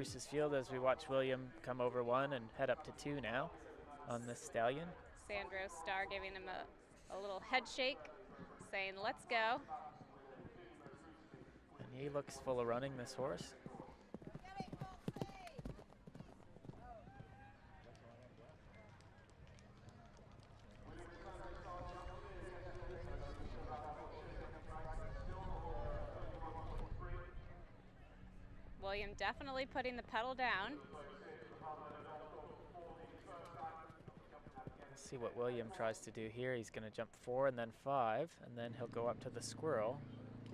Bruce's Field as we watch William come over 1 and head up to 2 now on this stallion. Sandro Star giving him a little head shake, saying, let's go. And he looks full of running, this horse. William definitely putting the pedal down. Let's see what William tries to do here. He's going to jump 4 and then 5, and then he'll go up to the squirrel.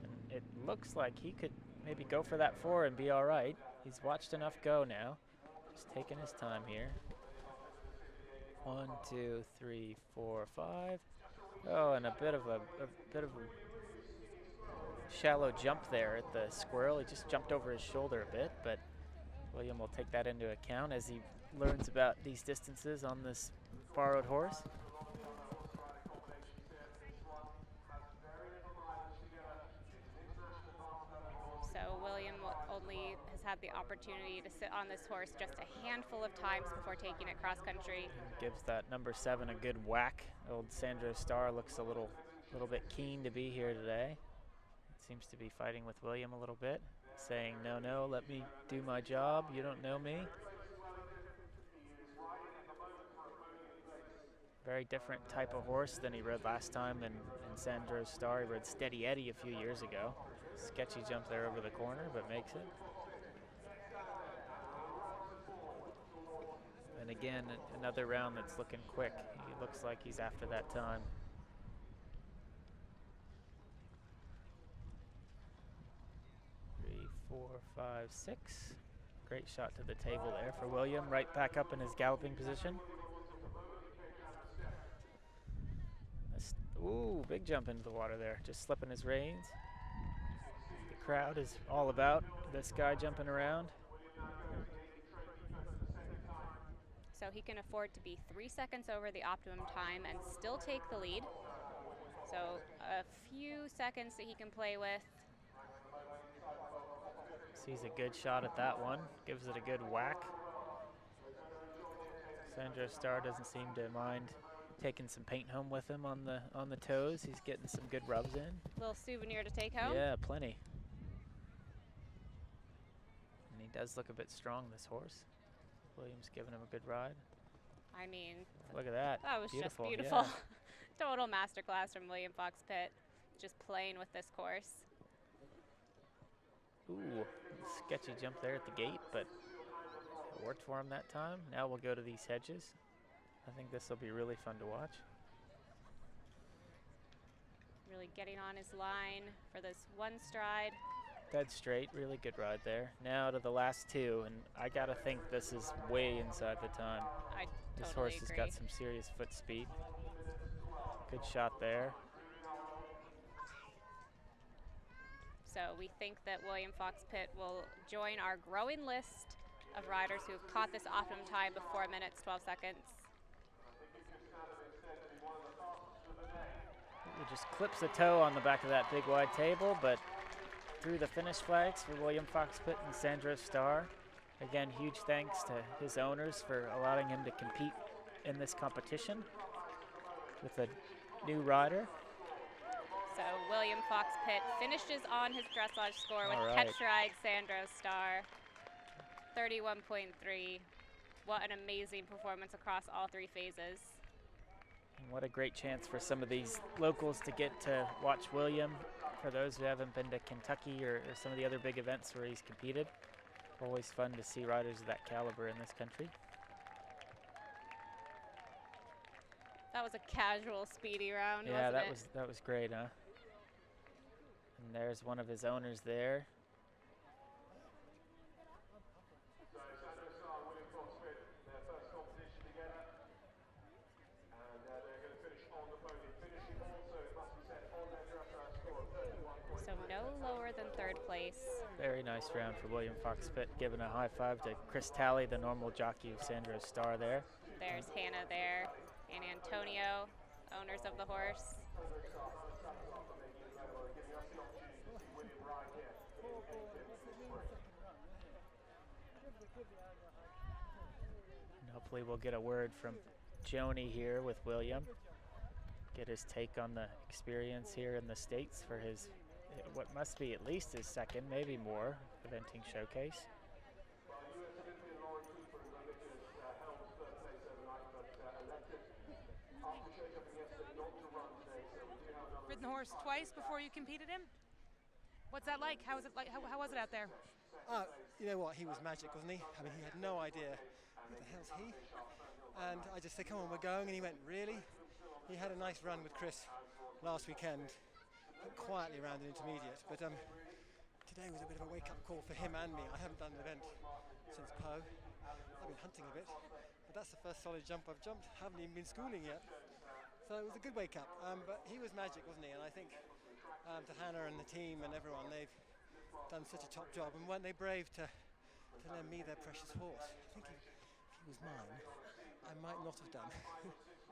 And it looks like he could maybe go for that 4 and be all right. He's watched enough go now. Just taking his time here. 1, 2, 3, 4, 5. Oh, and a bit of a shallow jump there at the squirrel. He just jumped over his shoulder a bit, but William will take that into account as he learns about these distances on this borrowed horse. So William only has had the opportunity to sit on this horse just a handful of times before taking it cross country. Gives that number 7 a good whack. Old Sandro Star looks a little bit keen to be here today. Seems to be fighting with William a little bit, saying, no, let me do my job. You don't know me. Very different type of horse than he rode last time in Sandro Star. He rode Steady Eddie a few years ago. Sketchy jump there over the corner, but makes it. And again, another round that's looking quick. He looks like he's after that time. Three, 4, 5, 6. Great shot to the table there for William. Right back up in his galloping position. Ooh, big jump into the water there. Just slipping his reins. The crowd is all about this guy jumping around. So he can afford to be 3 seconds over the optimum time and still take the lead. So a few seconds that he can play with. Sees a good shot at that one. Gives it a good whack. Sandro Star doesn't seem to mind taking some paint home with him on the toes. He's getting some good rubs in. Little souvenir to take home. Yeah, plenty. And he does look a bit strong, this horse. William's giving him a good ride. I mean, look at that. That was beautiful. Just beautiful. Yeah. Total masterclass from William Fox Pitt, just playing with this course. Ooh, sketchy jump there at the gate, but it worked for him that time. Now we'll go to these hedges. I think this will be really fun to watch. Really getting on his line for this one stride. Dead straight, really good ride there. Now to the last 2, and I gotta think this is way inside the time. This horse has got some serious foot speed. Good shot there. So we think that William Fox Pitt will join our growing list of riders who have caught this optimum time before 4 minutes, 12 seconds. He just clips a toe on the back of that big wide table, but through the finish flags for William Fox Pitt and Sandro Star. Again, huge thanks to his owners for allowing him to compete in this competition with a new rider. So William Fox Pitt finishes on his dressage score with catch ride Sandro Star, 31.3. What an amazing performance across all 3 phases. And what a great chance for some of these locals to get to watch William. For those who haven't been to Kentucky or some of the other big events where he's competed, always fun to see riders of that caliber in this country. That was a casual, speedy round, yeah, wasn't it? that was great, huh? And there's one of his owners there. So no lower than 3rd place. Very nice round for William Fox Pitt, giving a high five to Chris Talley, the normal jockey of Sandro Star there. There's Hannah there, and Antonio, owners of the horse. And hopefully we'll get a word from Joni here with William. Get his take on the experience here in the States for his, what must be at least his second, maybe more, eventing showcase. Ridden the horse twice before you competed him? What's that like? How was it like? How was it out there? You know what? He was magic, wasn't he? I mean, he had no idea who the hell's he. And I just said, "Come on, we're going." And he went, "Really?" He had a nice run with Chris last weekend, quietly around an intermediate. But today was a bit of a wake-up call for him and me. I haven't done an event since Po. I've been hunting a bit, but that's the first solid jump I've jumped. Haven't even been schooling yet. So it was a good wake-up. But he was magic, wasn't he? And I think to Hannah and the team and everyone, they've done such a top job. And weren't they brave to lend me their precious horse? I think if he was mine, I might not have done.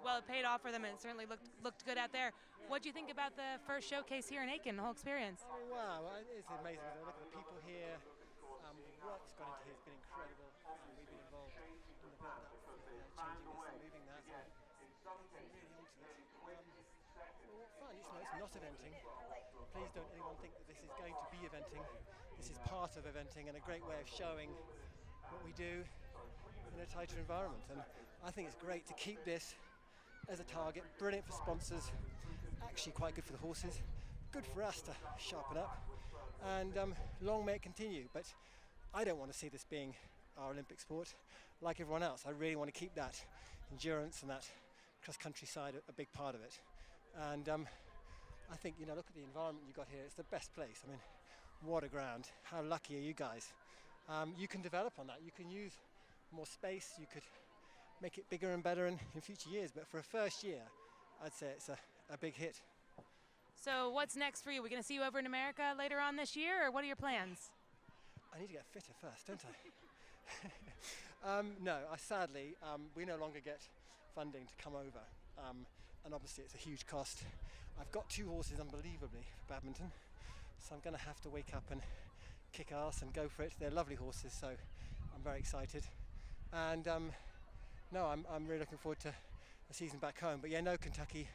Well, it paid off for them, and it certainly looked good out there. What do you think about the first showcase here in Aiken, the whole experience? Oh, wow, it's amazing. Look at the people here. The work's gone into here has been incredible. We've been involved in the build-up, changing this and moving that. Really onto it. Well, fun. It's not eventing. Please don't anyone think that this is going to be eventing. This is part of eventing and a great way of showing what we do in a tighter environment. And I think it's great to keep this as a target. Brilliant for sponsors. Actually quite good for the horses. Good for us to sharpen up. And long may it continue. But I don't want to see this being our Olympic sport like everyone else. I really want to keep that endurance and that cross-country side a big part of it. And I think, you know, look at the environment you've got here. It's the best place. I mean, what a ground. How lucky are you guys? You can develop on that. You can use more space. You could make it bigger and better in future years. But for a first year, I'd say it's a big hit. So what's next for you? We're going to see you over in America later on this year, or what are your plans? I need to get fitter first, don't I? No, sadly, we no longer get funding to come over. And obviously it's a huge cost. I've got 2 horses, unbelievably, for badminton. So I'm going to have to wake up and kick ass and go for it. They're lovely horses, so I'm very excited. And no, I'm really looking forward to a season back home. But yeah, no Kentucky,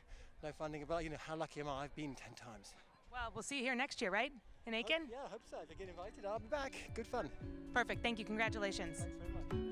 no funding. But you know, how lucky am I? I've been 10 times. Well, we'll see you here next year, right? In Aiken? Yeah, I hope so. If I get invited, I'll be back. Good fun. Perfect. Thank you. Congratulations. Thanks very much.